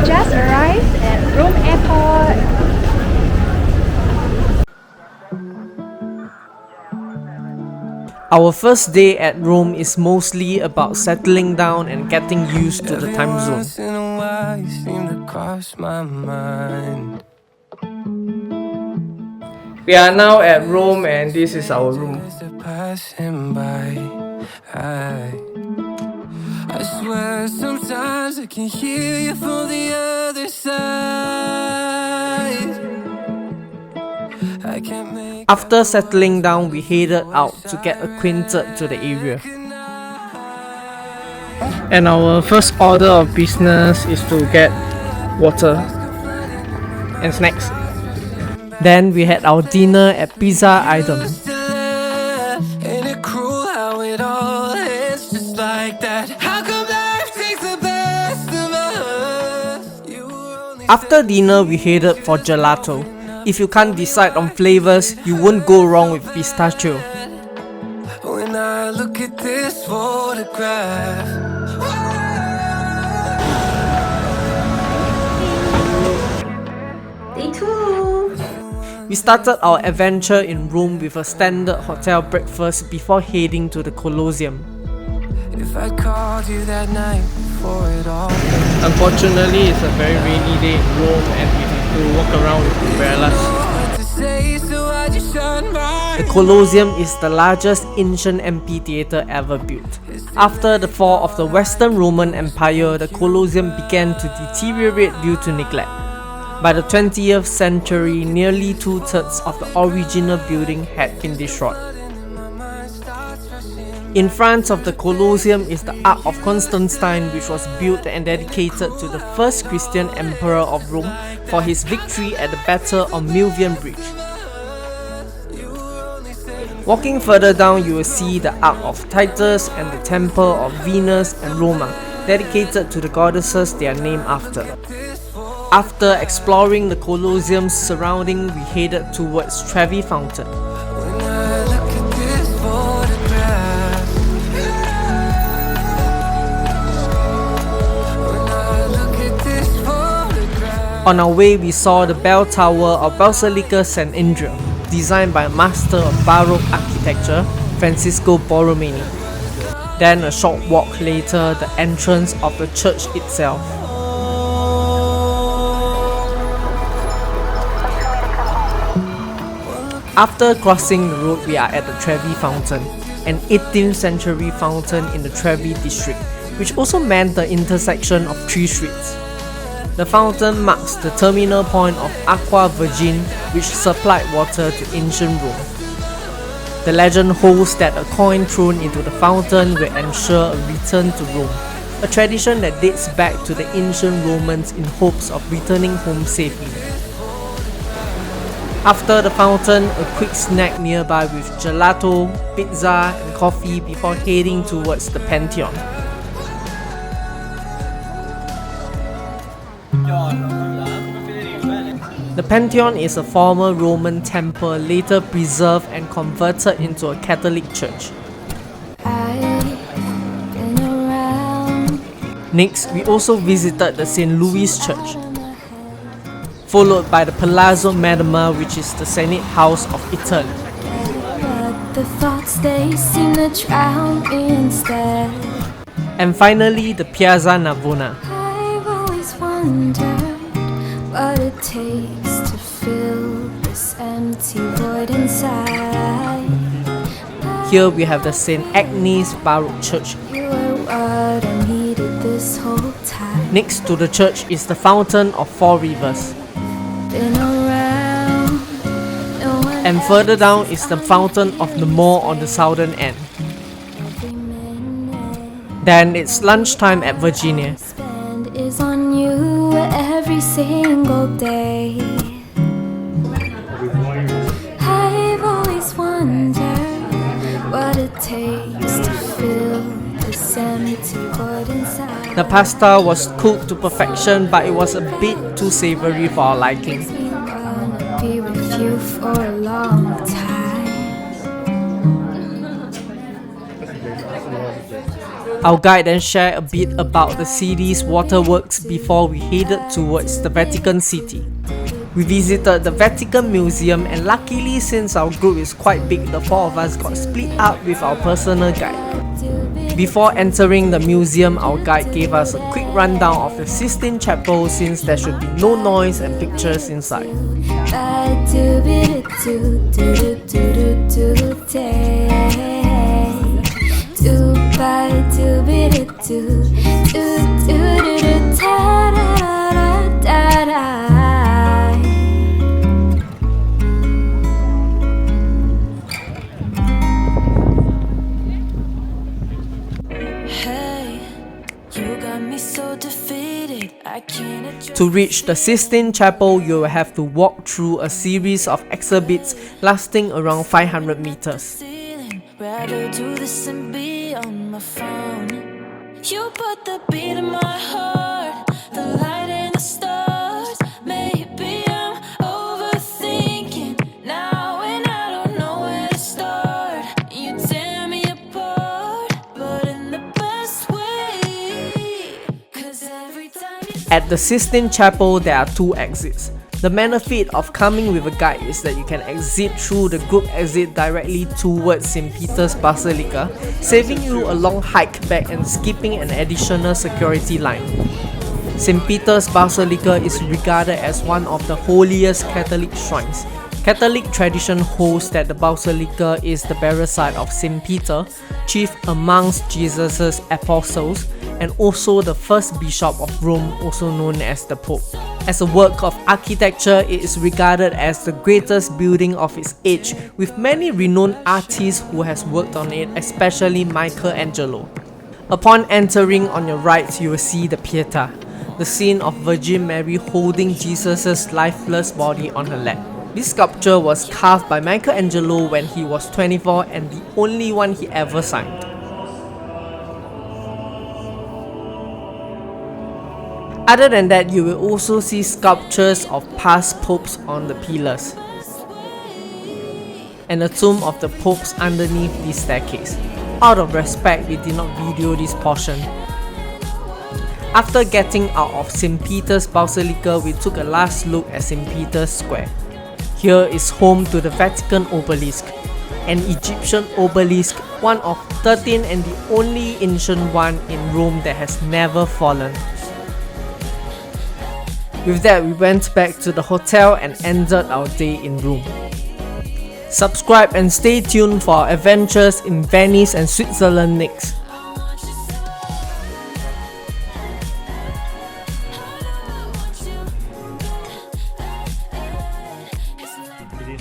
just arrived at Rome Airport. Our first day at Rome is mostly about settling down and getting used to the time zone. Once in a while you seem to cross my mind. We are now at Rome and this is our room. Passing by, I swear sometimes I can hear you from the other side. I can't make After settling down, we headed out to get acquainted to the area. And our first order of business is to get water and snacks. Then we had our dinner at Pizza Item. Ain't it cruel how it all ends just like that? How come life takes the best of us? After dinner, we headed for gelato. If you can't decide on flavors, you won't go wrong with pistachio. When I look at this photograph, Day 2. We started our adventure in Rome with a standard hotel breakfast before heading to the Colosseum. if I called you that night before it all Unfortunately, it's a very rainy day in Rome and we need to walk around with umbrellas. to say, so I just shine my The Colosseum is the largest ancient amphitheatre ever built. After the fall of the Western Roman Empire, the Colosseum began to deteriorate due to neglect. By the 20th century, nearly 2/3 of the original building had been destroyed. In front of the Colosseum is the Ark of Constantine, which was built and dedicated to the first Christian emperor of Rome for his victory at the Battle of Milvian Bridge. Walking further down, you will see the Ark of Titus and the Temple of Venus and Roma, dedicated to the goddesses they are named after. After exploring the Colosseum's surrounding, we headed towards Trevi Fountain. when I look at this photograph. When I look at this photograph. On our way, we saw the bell tower of Basilica St. Andrew, designed by a master of Baroque architecture, Francisco Borromini. Then a short walk later, the entrance of the church itself. After crossing the road, we are at the Trevi Fountain, an 18th century fountain in the Trevi district, which also meant the intersection of three streets. The fountain marks the terminal point of Aqua Virgin, which supplied water to ancient Rome. The legend holds that a coin thrown into the fountain will ensure a return to Rome, a tradition that dates back to the ancient Romans in hopes of returning home safely. After the fountain, a quick snack nearby with gelato, pizza and coffee before heading towards the Pantheon. The Pantheon is a former Roman temple later preserved and converted into a Catholic church. Next, we also visited the St. Louis Church, followed by the Palazzo Madama, which is the Senate House of Italy. The thoughts they seem to drown instead. And finally, the Piazza Navona. I've always wondered what it takes to fill this empty void inside. Here we have the St. Agnes Baroque Church. You were what I needed this whole time. Next to the church is the Fountain of Four Rivers. Been around, no one And further down is the Fountain of the Mall on the southern end. every minute Then it's lunchtime at Virginia. spend is on you every single day. I've always wondered what it takes to fill this empty void inside. The pasta was cooked to perfection, but it was a bit too savory for our liking. Makes me wanna be with you for a long time. Our guide then shared a bit about the city's waterworks before we headed towards the Vatican City. We visited the Vatican Museum, and luckily, since our group is quite big, the 4 of us got split up with our personal guide. Before entering the museum, our guide gave us a quick rundown of the Sistine Chapel, since there should be no noise and pictures inside. To reach the Sistine Chapel, you will have to walk through a series of exhibits lasting around 500 meters. Rather do this and be on my phone. You put the beat in my heart, the light in the stars. Maybe I'm overthinking now, and I don't know where to start. You tear me apart, but in the best way. 'Cause every time you At the Sistine Chapel, there are 2 exits. The benefit of coming with a guide is that you can exit through the group exit directly towards St. Peter's Basilica, saving you a long hike back and skipping an additional security line. St. Peter's Basilica is regarded as one of the holiest Catholic shrines. Catholic tradition holds that the Basilica is the burial site of St. Peter, chief amongst Jesus' apostles, and also the first bishop of Rome, also known as the Pope. As a work of architecture, it is regarded as the greatest building of its age, with many renowned artists who has worked on it, especially Michelangelo. Upon entering, on your right, you will see the piazza, the scene of Virgin Mary holding Jesus' lifeless body on her lap. This sculpture was carved by Michelangelo when he was 24 and the only one he ever signed. Other than that, you will also see sculptures of past popes on the pillars, and the tomb of the popes underneath this staircase. Out of respect, we did not video this portion. After getting out of St. Peter's Basilica, we took a last look at St. Peter's Square. Here is home to the Vatican obelisk, an Egyptian obelisk, one of 13 and the only ancient one in Rome that has never fallen. With that, we went back to the hotel and ended our day in Rome. Subscribe and stay tuned for our adventures in Venice and Switzerland next. It is